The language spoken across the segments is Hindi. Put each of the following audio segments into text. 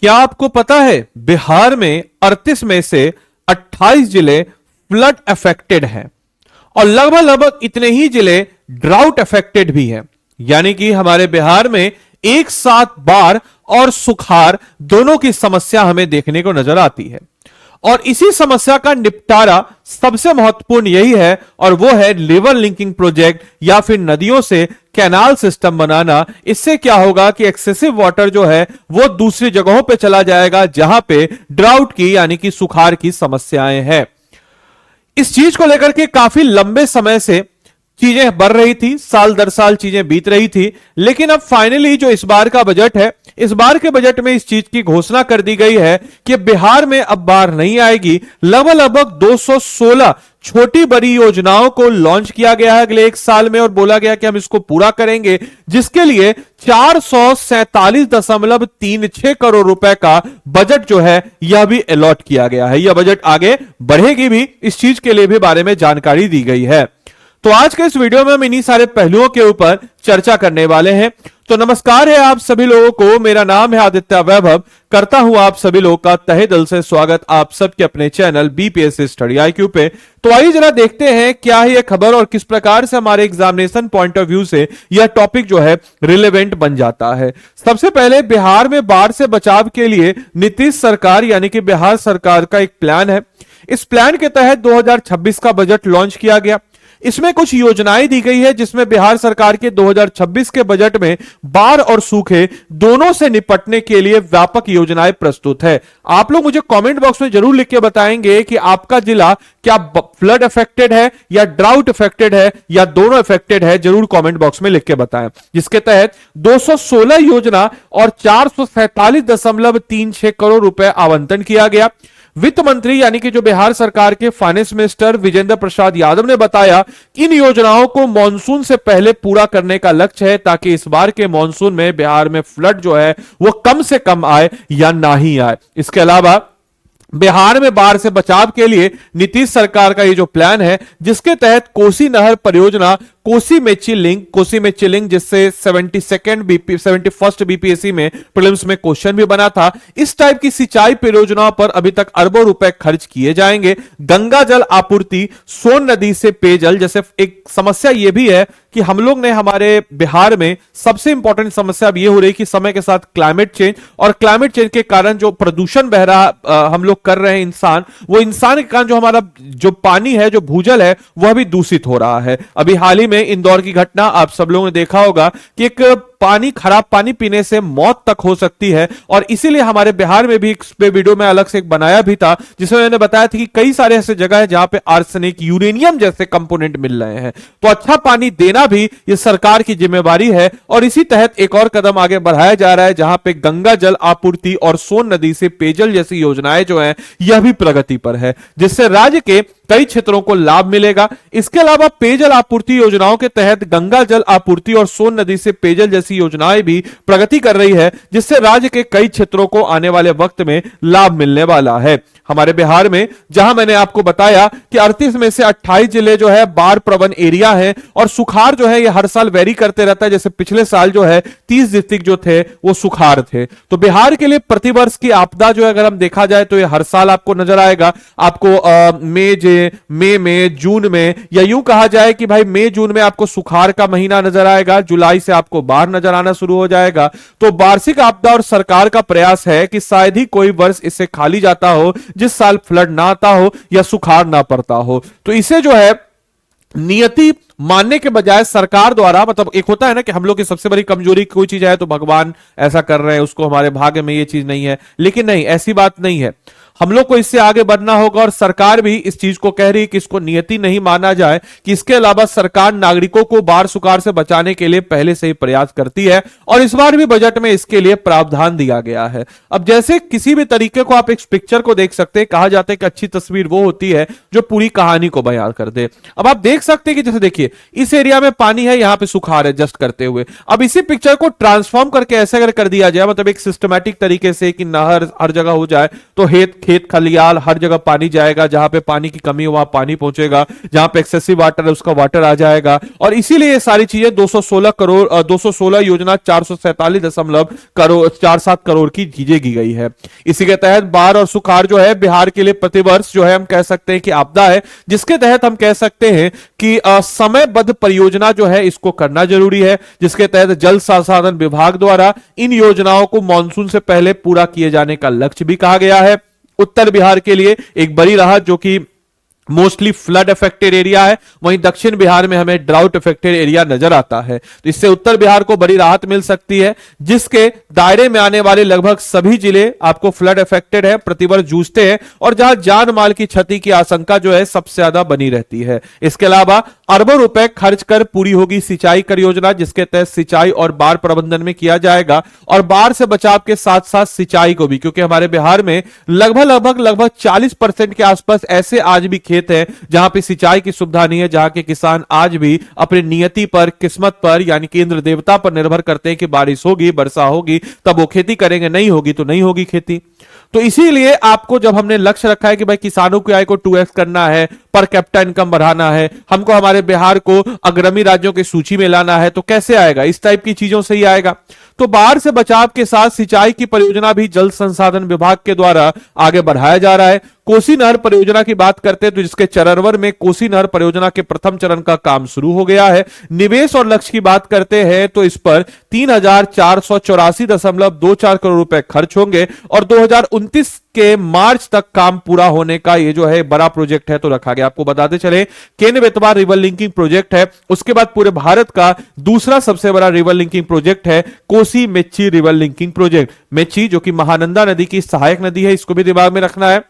क्या आपको पता है बिहार में 38 में से 28 जिले फ्लड अफेक्टेड हैं और लगभग लगभग इतने ही जिले ड्राउट अफेक्टेड भी हैं। यानी कि हमारे बिहार में एक साथ बाढ़ और सुखाड़ दोनों की समस्या हमें देखने को नजर आती है और इसी समस्या का निपटारा सबसे महत्वपूर्ण यही है और वो है रिवर लिंकिंग प्रोजेक्ट या फिर नदियों से कैनाल सिस्टम बनाना। इससे क्या होगा कि एक्सेसिव वाटर जो है वो दूसरी जगहों पे चला जाएगा जहां पे ड्राउट की यानी कि सुखाड़ की समस्याएं हैं। इस चीज को लेकर के काफी लंबे समय से चीजें बढ़ रही थी, साल दर साल चीजें बीत रही थी, लेकिन अब फाइनली जो इस बार का बजट है, इस बार के बजट में इस चीज की घोषणा कर दी गई है कि बिहार में अब बाढ़ नहीं आएगी। लगभग लगभग 216 छोटी बड़ी योजनाओं को लॉन्च किया गया है अगले एक साल में और बोला गया कि हम इसको पूरा करेंगे, जिसके लिए 447.36 करोड़ रुपए का बजट जो है यह भी अलॉट किया गया है। यह बजट आगे बढ़ेगी भी, इस चीज के लिए भी बारे में जानकारी दी गई है। तो आज के इस वीडियो में हम इन्हीं सारे पहलुओं के ऊपर चर्चा करने वाले हैं। तो नमस्कार है आप सभी लोगों को, मेरा नाम है आदित्य वैभव, करता हूं आप सभी लोगों का तहे दिल से स्वागत आप सबके अपने चैनल बीपीएससी स्टडी आईक्यू पे। तो आइए जरा देखते हैं क्या है यह खबर और किस प्रकार से हमारे एग्जामिनेशन पॉइंट ऑफ व्यू से यह टॉपिक जो है रिलेवेंट बन जाता है। सबसे पहले बिहार में बाढ़ से बचाव के लिए नीतीश सरकार यानी कि बिहार सरकार का एक प्लान है। इस प्लान के तहत 2026 का बजट लॉन्च किया गया। इसमें कुछ योजनाएं दी गई है जिसमें बिहार सरकार के 2026 के बजट में बाढ़ और सूखे दोनों से निपटने के लिए व्यापक योजनाएं प्रस्तुत है। आप लोग मुझे कमेंट बॉक्स में जरूर लिख के बताएंगे कि आपका जिला क्या फ्लड अफेक्टेड है या ड्राउट अफेक्टेड है या दोनों अफेक्टेड है, जरूर कमेंट बॉक्स में लिख के बताएं। जिसके तहत 216 योजना और 447.36 करोड़ रुपए आवंटन किया गया। वित्त मंत्री यानी कि जो बिहार सरकार के फाइनेंस मिनिस्टर विजेंद्र प्रसाद यादव ने बताया इन योजनाओं को मॉनसून से पहले पूरा करने का लक्ष्य है ताकि इस बार के मॉनसून में बिहार में फ्लड जो है वो कम से कम आए या ना ही आए। इसके अलावा बिहार में बाढ़ से बचाव के लिए नीतीश सरकार का ये जो प्लान है जिसके तहत कोसी नहर परियोजना कोसी मेची लिंक जिससे 71st बीपीएससी में प्रीलिम्स में क्वेश्चन भी बना था, इस टाइप की सिंचाई परियोजनाओं पर अभी तक अरबों रुपए खर्च किए जाएंगे। गंगा जल आपूर्ति, सोन नदी से पेयजल, जैसे एक समस्या यह भी है कि हम लोग ने हमारे बिहार में सबसे इंपॉर्टेंट समस्या अब यह हो रही कि समय के साथ क्लाइमेट चेंज और क्लाइमेट चेंज के कारण जो प्रदूषण बह रहा हम लोग कर रहे हैं इंसान, वो इंसान के कारण जो हमारा जो पानी है, जो भूजल है, वह भी दूषित हो रहा है। अभी हाल ही में इंदौर की घटना आप सब लोगों ने देखा होगा कि एक खराब पानी पीने से मौत तक हो सकती है और इसीलिए हमारे बिहार में भी इस पे वीडियो में अलग से एक बनाया भी था जिसमें मैंने बताया था कि कई सारे ऐसे जगह है जहां पे आर्सेनिक, यूरेनियम जैसे कंपोनेंट मिल रहे हैं। तो अच्छा पानी देना भी ये सरकार की जिम्मेवारी है और इसी तहत एक और कदम आगे बढ़ाया जा रहा है जहां पे गंगा जल आपूर्ति और सोन नदी से पेयजल जैसी योजनाएं जो है यह भी प्रगति पर है, जिससे राज्य के कई क्षेत्रों को लाभ मिलेगा। इसके अलावा पेयजल आपूर्ति योजनाओं के तहत गंगा जल आपूर्ति और सोन नदी से पेयजल जैसी योजनाएं भी प्रगति कर रही है, जिससे राज्य के कई क्षेत्रों को आने वाले वक्त में लाभ मिलने वाला है। हमारे बिहार में जहां मैंने आपको बताया कि 38 में से 28 जिले जो है बाढ़ प्रवण एरिया है और सुखाड़ जो है ये हर साल वेरी करते रहता है। जैसे पिछले साल जो है 30 डिस्ट्रिक्ट जो थे वो सुखाड़ थे। तो बिहार के लिए प्रतिवर्ष की आपदा जो है अगर हम देखा जाए तो ये हर साल आपको नजर आएगा। आपको मई में, जून में, या यूं कहा जाए कि भाई मई जून में आपको सुखाड़ का महीना नजर आएगा, जुलाई से आपको बाढ़ नजर आना शुरू हो जाएगा। तो वार्षिक आपदा और सरकार का प्रयास है कि शायद ही कोई वर्ष इससे खाली जाता हो जिस साल फ्लड ना आता हो या सुखाड़ ना पड़ता हो। तो इसे जो है नियति मानने के बजाय सरकार द्वारा, मतलब एक होता है ना कि हम लोग की सबसे बड़ी कमजोरी कोई चीज है तो भगवान ऐसा कर रहे हैं, उसको हमारे भाग्य में ये चीज नहीं है, लेकिन नहीं, ऐसी बात नहीं है। हम लोग को इससे आगे बढ़ना होगा और सरकार भी इस चीज को कह रही है कि इसको नियति नहीं माना जाए, कि इसके अलावा सरकार नागरिकों को बाढ़ सुखाड़ से बचाने के लिए पहले से ही प्रयास करती है और इस बार भी बजट में इसके लिए प्रावधान दिया गया है। अब जैसे किसी भी तरीके को आप एक पिक्चर को देख सकते हैं, कहा जाता है कि अच्छी तस्वीर वो होती है जो पूरी कहानी को बयान कर दे। अब आप देख सकते हैं कि जैसे देखिए इस एरिया में पानी है, यहां पे सुखाड़ है जस्ट करते हुए। अब इसी पिक्चर को ट्रांसफॉर्म करके ऐसे अगर कर दिया जाए, मतलब एक सिस्टमैटिक तरीके से कि नहर हर जगह हो जाए, तो खेत खलियाल हर जगह पानी जाएगा, जहां पे पानी की कमी हो वहां पानी पहुंचेगा, जहां पे एक्सेसिव वाटर है उसका वाटर आ जाएगा। और इसीलिए ये सारी चीजें 216 योजना 447 करोड़ की की गई है। इसी के तहत बाढ़ और सुखाड़ जो है बिहार के लिए प्रतिवर्ष जो है हम कह सकते हैं कि आपदा है, जिसके तहत हम कह सकते हैं कि समयबद्ध परियोजना जो है इसको करना जरूरी है, जिसके तहत जल संसाधन विभाग द्वारा इन योजनाओं को मानसून से पहले पूरा किए जाने का लक्ष्य भी कहा गया है। उत्तर बिहार के लिए एक बड़ी राहत जो कि मोस्टली फ्लड अफेक्टेड एरिया है, वहीं दक्षिण बिहार में हमें ड्राउट अफेक्टेड एरिया नजर आता है। तो इससे उत्तर बिहार को बड़ी राहत मिल सकती है, जिसके दायरे में आने वाले लगभग सभी जिले आपको फ्लड अफेक्टेड है, प्रतिवर्ष जूझते हैं और जहां जान माल की क्षति की आशंका जो है सबसे ज्यादा बनी रहती है। इसके अलावा अरबों रुपए खर्च कर पूरी होगी सिंचाई कर योजना, जिसके तहत सिंचाई और बाढ़ प्रबंधन में किया जाएगा और बाढ़ से बचाव के साथ साथ सिंचाई को भी, क्योंकि हमारे बिहार में लगभग 40% के आसपास ऐसे आज भी खेत है जहां पे सिंचाई की सुविधा नहीं है, जहां के किसान आज भी अपनी नियति पर, किस्मत पर, यानी कि इंद्र देवता पर निर्भर करते हैं कि बारिश होगी, वर्षा होगी तब वो खेती करेंगे, नहीं होगी तो नहीं होगी खेती। तो इसीलिए आपको जब हमने लक्ष्य रखा है कि भाई किसानों की आय को 2x करना है, पर कैपिटा इनकम बढ़ाना है, हमको हमारे बिहार को अग्रणी राज्यों की सूची में लाना है, तो कैसे आएगा? इस टाइप की चीजों से ही आएगा। तो बाढ़ से बचाव के साथ सिंचाई की परियोजना भी जल संसाधन विभाग के द्वारा आगे बढ़ाया जा रहा है। कोसी नहर परियोजना की बात करते हैं तो जिसके चरणवर में कोसी नहर परियोजना के प्रथम चरण का काम शुरू हो गया है। निवेश और लक्ष्य की बात करते हैं तो इस पर 3,484.24 करोड़ रुपए खर्च होंगे और 2029 के मार्च तक काम पूरा होने का ये जो है बड़ा प्रोजेक्ट है तो रखा गया। आपको बताते चले Ken Betwa river linking project है, उसके बाद पूरे भारत का दूसरा सबसे बड़ा रिवर लिंकिंग प्रोजेक्ट है Kosi Mechi river linking project. Mechi जो कि महानंदा नदी की सहायक नदी है, इसको भी दिमाग में रखना है।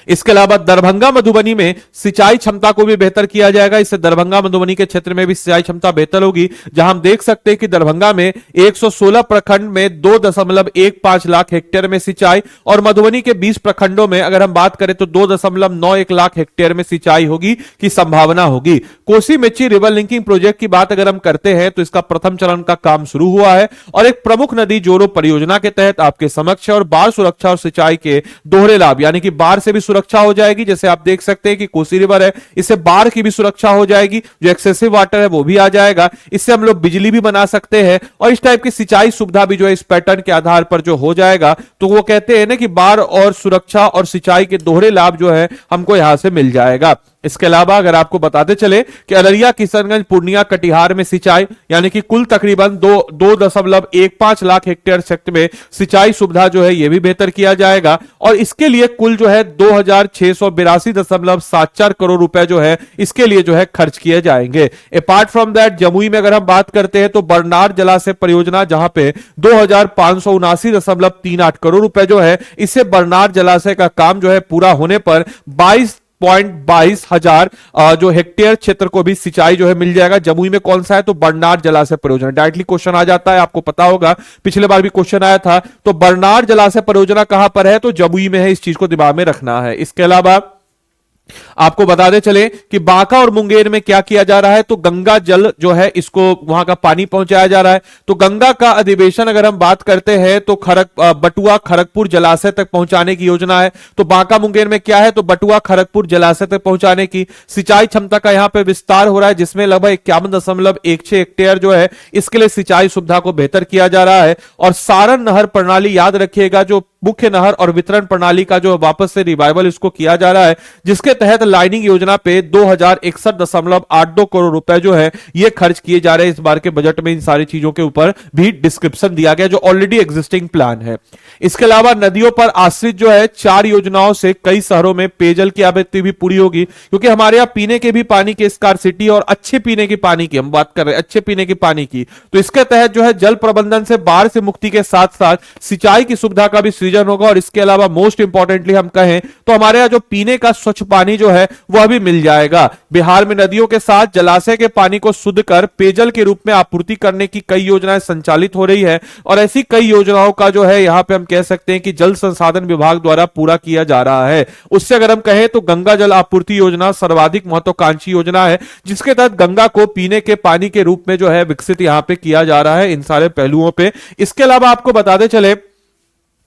इसके अलावा दरभंगा मधुबनी में सिंचाई क्षमता को भी बेहतर किया जाएगा, इससे दरभंगा मधुबनी के क्षेत्र में भी सिंचाई क्षमता बेहतर होगी, जहां हम देख सकते हैं कि दरभंगा में 116 प्रखंड में 2.15 लाख हेक्टेयर में सिंचाई और मधुबनी के 20 प्रखंडों में अगर हम बात करें तो 2.91 लाख हेक्टेयर में सिंचाई होगी की संभावना होगी। Kosi Mechi river linking project की बात अगर हम करते हैं तो इसका प्रथम चरण का काम शुरू हुआ है और एक प्रमुख नदी जोड़ो परियोजना के तहत आपके समक्ष है और बाढ़ सुरक्षा और सिंचाई के दोहरे लाभ, यानी कि बाढ़ से भी सुरक्षा हो जाएगी, जैसे आप देख सकते हैं कि कोसी रिवर है, इससे बाढ़ की भी सुरक्षा हो जाएगी, जो एक्सेसिव वाटर है वो भी आ जाएगा, इससे हम लोग बिजली भी बना सकते हैं और इस टाइप की सिंचाई सुविधा भी जो है इस पैटर्न के आधार पर जो हो जाएगा तो वो कहते हैं ना कि बाढ़ और सुरक्षा और सिंचाई के दोहरे लाभ जो है हमको यहां से मिल जाएगा। इसके अलावा अगर आपको बताते चले कि अररिया, किशनगंज, पूर्णिया, कटिहार में सिंचाई यानी कि कुल तकरीबन 2.15 लाख हेक्टेयर क्षेत्र में सिंचाई सुविधा जो है यह भी बेहतर किया जाएगा और इसके लिए कुल जो है 2,682.74 करोड़ रुपए जो है इसके लिए जो है खर्च किए जाएंगे। अपार्ट फ्रॉम दैट जमुई में अगर हम बात करते हैं तो बरनार जलाशय परियोजना जहां पे 2,579.38 करोड़ रुपए जो है, इससे बरनार जलाशय का काम जो है पूरा होने पर 22 हजार जो हेक्टेयर क्षेत्र को भी सिंचाई जो है मिल जाएगा। जमुई में कौन सा है? तो बरनार जलाशय परियोजना। डायरेक्टली क्वेश्चन आ जाता है, आपको पता होगा पिछले बार भी क्वेश्चन आया था। तो बरनार जलाशय परियोजना कहां पर है? तो जमुई में है, इस चीज को दिमाग में रखना है। इसके अलावा आपको बताते चले कि बांका और मुंगेर में क्या किया जा रहा है, तो गंगा जल जो है इसको वहां का पानी पहुंचाया जा रहा है। तो गंगा का अधिवेशन अगर हम बात करते हैं तो बटुआ खड़गपुर जलाशय तक पहुंचाने की योजना है। तो बांका मुंगेर में क्या है? तो बटुआ खड़गपुर जलाशय तक पहुंचाने की सिंचाई क्षमता का यहां पर विस्तार हो रहा है, जिसमें लगभग 51.16 हेक्टेयर जो है इसके लिए सिंचाई सुविधा को बेहतर किया जा रहा है। और सारण नहर प्रणाली याद रखिएगा, जो मुख्य नहर और वितरण प्रणाली का जो वापस से रिवाइवल इसको किया जा रहा है, जिसके तहत लाइनिंग योजना पे 2,061.82 करोड़ रुपए जो है ये खर्च किए जा रहे हैं। इस बार के बजट में इन सारी चीजों के ऊपर भी डिस्क्रिप्शन दिया गया जो ऑलरेडी एग्जिस्टिंग प्लान है। इसके अलावा नदियों पर आश्रित जो है 4 योजनाओं से कई शहरों में पेयजल की आपूर्ति भी पूरी होगी, क्योंकि हमारे यहाँ पीने के भी पानी की स्कार्सिटी और अच्छे पीने की पानी की हम बात कर रहे हैं, अच्छे पीने की पानी की। तो इसके तहत जो है जल प्रबंधन से बाढ़ से मुक्ति के साथ साथ सिंचाई की सुविधा का भी सृजन होगा और इसके अलावा मोस्ट इंपॉर्टेंटली हम कहें तो हमारे यहाँ जो पीने का स्वच्छ पानी जो है वह भी मिल जाएगा। बिहार में नदियों के साथ जलाशय के पानी को शुद्ध कर पेयजल के रूप में आपूर्ति करने की कई योजनाएं संचालित हो रही है और ऐसी कई योजनाओं का जो है यहां पे हम कह सकते हैं कि जल संसाधन विभाग द्वारा पूरा किया जा रहा है। उससे अगर हम कहें तो गंगा जल आपूर्ति योजना सर्वाधिक महत्वाकांक्षी योजना है, जिसके तहत गंगा को पीने के पानी के रूप में जो है विकसित यहां पे किया जा रहा है इन सारे पहलुओं पे। इसके अलावा आपको बताते चले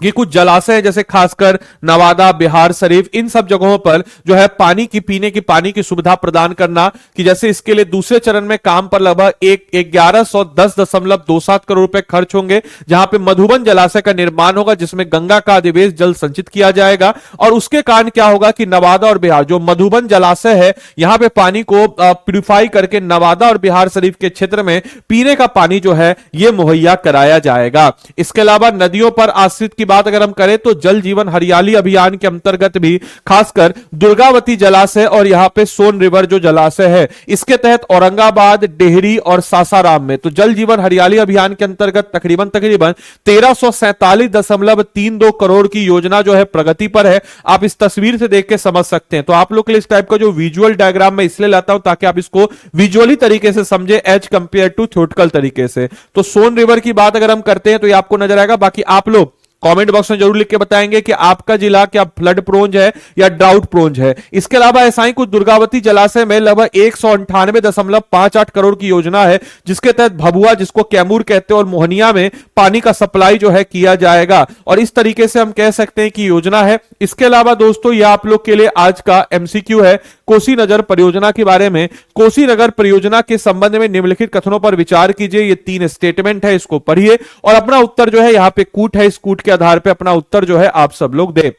कि कुछ जलाशय हैं जैसे खासकर नवादा, बिहार शरीफ, इन सब जगहों पर जो है पानी की पीने की पानी की सुविधा प्रदान करना, कि जैसे इसके लिए दूसरे चरण में काम पर लगभग 1110.27 करोड़ रुपए खर्च होंगे, जहां पे मधुबन जलाशय का निर्माण होगा जिसमें गंगा का अधिवेश जल संचित किया जाएगा। और उसके कारण क्या होगा कि नवादा और बिहार जो मधुबन जलाशय है, यहां पे पानी को प्यूरिफाई करके नवादा और बिहार शरीफ के क्षेत्र में पीने का पानी जो है यह मुहैया कराया जाएगा। इसके अलावा नदियों पर आश्रित की बात अगर हम करें तो जल जीवन हरियाली अभियान के अंतर्गत भी खासकर दुर्गावती जलाशय और यहां पे सोन रिवर जो जलाशय है, इसके तहत औरंगाबाद, डेहरी और सासाराम में तो जल जीवन हरियाली अभियान के अंतर्गत तकरीबन 1347.32 करोड़ की योजना जो है प्रगति पर है। आप इस तस्वीर से देख के समझ सकते हैं। तो आप लोग के लिए इस टाइप का जो विजुअल डायग्राम मैं इसलिए लाता हूं ताकि आप इसको विजुअली तरीके से समझे एज कंपेयर टू थ्योरेटिकल तरीके से। तो सोन रिवर की बात अगर हम करते हैं तो ये आपको नजर आएगा। बाकी आप लोग कमेंट बॉक्स में जरूर लिख के बताएंगे कि आपका जिला क्या फ्लड प्रोन है या ड्राउट प्रोन है। इसके अलावा ऐसा ही कुछ दुर्गावती जलाशय में लगभग 198.58 करोड़ की योजना है, जिसके तहत भभुआ, जिसको कैमूर कहते हैं, और मोहनिया में पानी का सप्लाई जो है किया जाएगा। और इस तरीके से हम कह सकते हैं कि योजना है। इसके अलावा दोस्तों यह आप लोग के लिए आज का एमसीक्यू है कोसी नगर परियोजना के बारे में। कोसी नगर परियोजना के संबंध में निम्नलिखित कथनों पर विचार कीजिए। ये 3 स्टेटमेंट है, इसको पढ़िए और अपना उत्तर जो है यहां पे कूट है, इस कूट के आधार पे अपना उत्तर जो है आप सब लोग दे।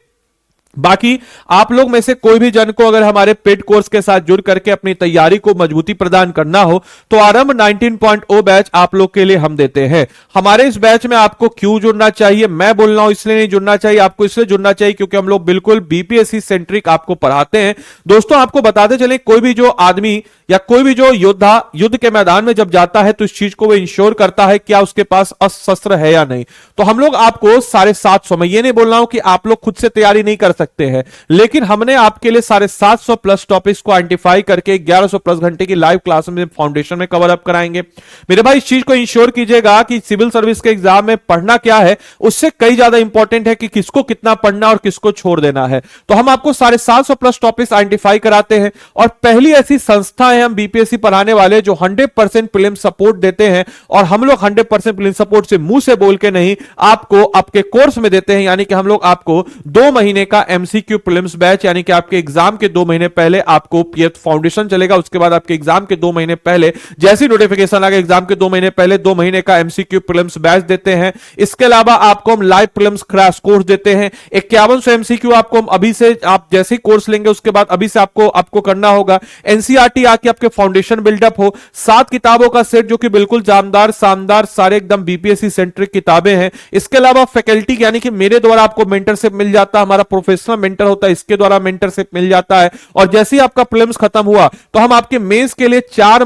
बाकी आप लोग में से कोई भी जन को अगर हमारे पेड कोर्स के साथ जुड़ करके अपनी तैयारी को मजबूती प्रदान करना हो तो आरंभ 19.0 बैच आप लोग के लिए हम देते हैं। हमारे इस बैच में आपको क्यों जुड़ना चाहिए, मैं बोल रहा हूं इसलिए नहीं जुड़ना चाहिए, आपको इसलिए जुड़ना चाहिए क्योंकि हम लोग बिल्कुल बीपीएससी सेंट्रिक आपको पढ़ाते हैं। दोस्तों आपको बताते चले, कोई भी जो आदमी या कोई भी जो योद्धा युद्ध के मैदान में जब जाता है तो इस चीज को वो इंश्योर करता है क्या उसके पास अस्त्र है या नहीं। तो हम लोग आपको 750, मैं ये नहीं बोल रहा हूं कि आप लोग खुद से तैयारी नहीं कर सकते हैं, लेकिन हमने आपके लिए 750 प्लस टॉपिक्स को आइडेंटिफाई करके 1100 प्लस घंटे की लाइव क्लास में फाउंडेशन में कवर अप कराएंगे। मेरे भाई इस चीज को इंश्योर कीजिएगा कि सिविल सर्विस के एग्जाम में पढ़ना क्या है उससे कई ज्यादा इंपॉर्टेंट है कि किसको कितना पढ़ना और किसको छोड़ देना है। तो हम आपको 750 प्लस टॉपिक्स आइडेंटिफाई कराते हैं और पहली ऐसी संस्था है हम बीपीएससी पढ़ाने वाले जो 100% प्रीलिम सपोर्ट देते हैं। और हम लोग 100% प्रीलिम सपोर्ट से मुंह से बोल के नहीं, आपको आपके कोर्स में देते हैं। यानी कि हम लोग आपको 2 महीने का एमसीक्यू प्रीलिम्स बैच, यानी कि आपके एग्जाम के 2 महीने पहले आपको पीएफ फाउंडेशन चलेगा, उसके बाद आपके एग्जाम के 2 महीने पहले जैसी नोटिफिकेशन आ गया एग्जाम के 2 महीने पहले 2 महीने का एमसीक्यू प्रीलिम्स बैच देते हैं। इसके अलावा आपको हम लाइव प्रीलिम्स क्रैश कोर्स देते हैं। 5100 एमसीक्यू आपको हम अभी से, आप जैसे ही कोर्स लेंगे उसके बाद अभी से आपको करना होगा। एनसीईआरटी आके आपके फाउंडेशन बिल्डअप हो, 7 किताबों का सेट जो कि बिल्कुल जानदार शानदार सारे एकदम बीपीएससी सेंट्रिक किताबें हैं। इसके अलावा फैकल्टी यानी कि मेरे द्वारा आपको मेंटरशिप मिल जाता है, हमारा प्रोफेशनल मेंटर होता है, इसके द्वारा मेंटरशिप मिल जाता है। और जैसे ही आपका प्रीलिम्स खत्म हुआ तो हम आपके मेंस के लिए 4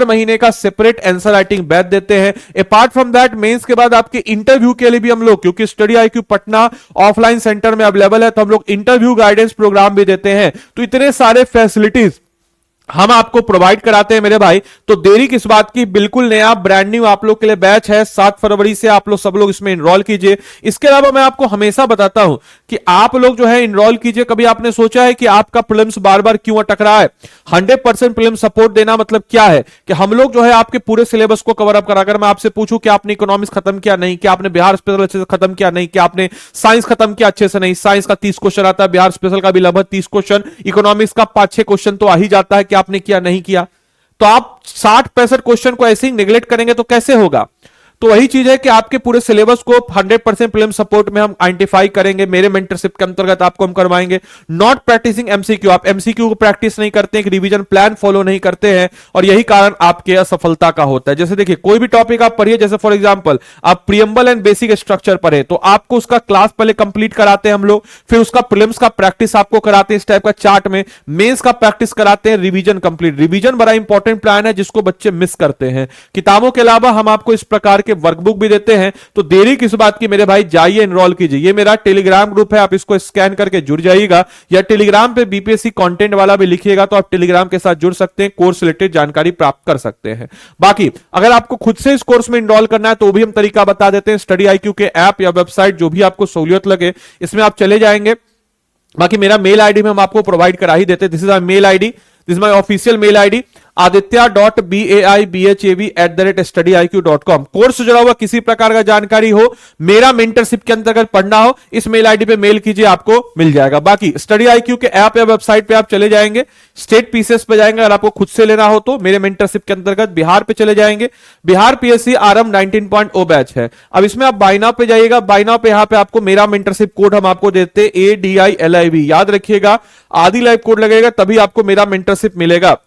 महीने का सेपरेट आंसर राइटिंग बैच देते हैं। अपार्ट फ्रॉम दैट मेंस के बाद आपके इंटरव्यू के लिए भी हम लोग, क्योंकि study IQ Patna offline centre में अवेलेबल है, तो हम लोग इंटरव्यू गाइडेंस प्रोग्राम भी देते हैं। तो इतने सारे फैसिलिटीज हम आपको प्रोवाइड कराते हैं मेरे भाई। तो देरी किस बात की, बिल्कुल नया ब्रांड न्यू आप लोग के लिए बैच है। 7 फरवरी से आप लोग सब लोग इसमें इनरोल कीजिए। इसके अलावा मैं आपको हमेशा बताता हूं कि आप लोग जो है इनरोल कीजिए। कभी आपने सोचा है कि आपका प्रीलिम्स बार बार क्यों अटक रहा है? 100% प्रीलिम्स सपोर्ट देना मतलब क्या है कि हम लोग जो है आपके पूरे सिलेबस को कवर अप करा। अगर मैं आपसे पूछूं कि आपने इकोनॉमिक्स खत्म किया, नहीं। क्या आपने बिहार स्पेशल अच्छे से खत्म किया, नहीं। क्या आपने साइंस खत्म किया अच्छे से, नहीं। साइंस का 30 क्वेश्चन आता है, बिहार स्पेशल का भी लगभग 30 क्वेश्चन, इकोनॉमिक्स का 5-6 क्वेश्चन तो आ ही जाता है कि आपने किया नहीं किया। तो आप 60-65 क्वेश्चन को ऐसे ही नेग्लेक्ट करेंगे तो कैसे होगा? तो वही चीज है कि आपके पूरे सिलेबस को 100% प्रीलिम सपोर्ट में हम आइडेंटिफाई करेंगे, मेरे मेंटरशिप के अंतर्गत आपको हम करवाएंगे। नॉट प्रैक्टिसिंग एमसीक्यू, आप एमसीक्यू को प्रैक्टिस नहीं करते हैं, रिवीजन प्लान फॉलो नहीं करते हैं और यही कारण आपके असफलता का होता है। जैसे देखिए कोई भी टॉपिक आप पढ़िए, जैसे फॉर एग्जांपल आप प्रीएम्बल एंड बेसिक स्ट्रक्चर पढ़े तो आपको उसका क्लास पहले कंप्लीट कराते हैं हम लोग, फिर उसका प्रीलिम्स का प्रैक्टिस आपको कराते हैं इस टाइप का चार्ट में, मेंस का प्रैक्टिस कराते हैं, रिवीजन कंप्लीट। रिवीजन बड़ा इंपॉर्टेंट प्लान है जिसको बच्चे मिस करते हैं। किताबों के अलावा हम आपको इस प्रकार के वर्कबुक भी देते हैं। तो देरी किस बात की मेरे भाई, जाइए इनरोल कीजिए। ये मेरा टेलीग्राम ग्रुप है, आप इसको स्कैन करके जुड़ जाइएगा, या टेलीग्राम पे बीपीएससी कंटेंट वाला भी लिखिएगा तो आप टेलीग्राम के साथ जुड़ सकते हैं, कोर्स रिलेटेड जानकारी प्राप्त कर सकते हैं। बाकी अगर आपको खुद से इस कोर्स में इनरोल करना है तो भी हम तरीका बता देते हैं। स्टडी आईक्यू के ऐप या वेबसाइट जो भी आपको सहूलियत लगे इसमें आप चले जाएंगे। बाकी मेरा मेल आईडी में हम आपको प्रोवाइड करा ही देते हैं। This is my mail ID, this is my official mail ID. aditya.baibhav@studiiq.com। Course से जुड़ा हुआ किसी प्रकार का जानकारी हो, मेरा मेंटरशिप के अंतर्गत पढ़ना हो, इस मेल आईडी पे मेल कीजिए, आपको मिल जाएगा। बाकी स्टडी IQ के ऐप या वेबसाइट पे आप चले जाएंगे, स्टेट पीसीएस पे जाएंगे, अगर आपको खुद से लेना हो तो मेरे मेंटरशिप के अंतर्गत बिहार पे चले जाएंगे, बिहार PSC आरंभ 19.0 बैच है। अब इसमें आप बाय नाउ पे जाइएगा, बाय नाउ पे यहां पे आपको मेरा मेंटरशिप कोड हम आपको देते हैं ADILIV, याद रखिएगा, आदि लाइव कोड लगेगा तभी आपको मेरा मेंटरशिप मिलेगा।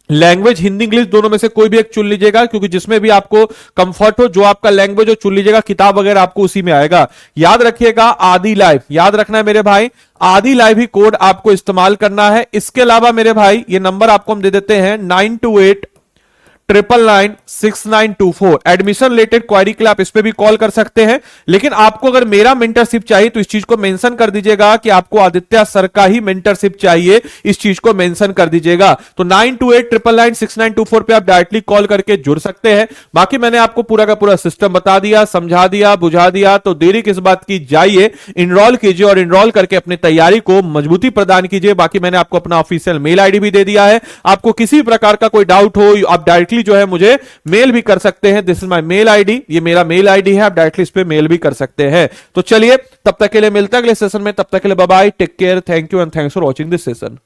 लैंग्वेज हिंदी इंग्लिश दोनों में से कोई भी एक चुन लीजिएगा, क्योंकि जिसमें भी आपको कंफर्ट हो, जो आपका लैंग्वेज हो चुन लीजिएगा, किताब वगैरह आपको उसी में आएगा। याद रखिएगा आदि लाइव, याद रखना है मेरे भाई, आदि लाइव ही कोड आपको इस्तेमाल करना है। इसके अलावा मेरे भाई ये नंबर आपको हम दे देते हैं 9289996924। एडमिशन रिलेटेड क्वारी के लिए आप इस पे भी कॉल कर सकते हैं, लेकिन आपको अगर मेरा मेंटरशिप चाहिए तो इस चीज को मेंशन कर दीजिएगा कि आपको आदित्य सर का ही मेंटरशिप चाहिए, इस चीज को मेंशन कर दीजिएगा। तो 9289996924 पे आप डायरेक्टली कॉल करके जुड़ सकते हैं। बाकी मैंने आपको पूरा का पूरा सिस्टम बता दिया, समझा दिया, बुझा दिया, तो देरी किस बात की, जाइए इनरोल कीजिए और इनरोल करके अपनी तैयारी को मजबूती प्रदान कीजिए। बाकी मैंने आपको अपना ऑफिशियल मेल आईडी भी दे दिया है, आपको किसी प्रकार का कोई डाउट हो आप डायरेक्टली जो है मुझे मेल भी कर सकते हैं। This is my mail ID, ये मेरा मेल आईडी है, आप डायरेक्टली इस पे मेल भी कर सकते हैं। तो चलिए तब तक के लिए मिलते हैं अगले सेशन में, तब तक के लिए bye bye, take care, thank you and thanks for watching this session.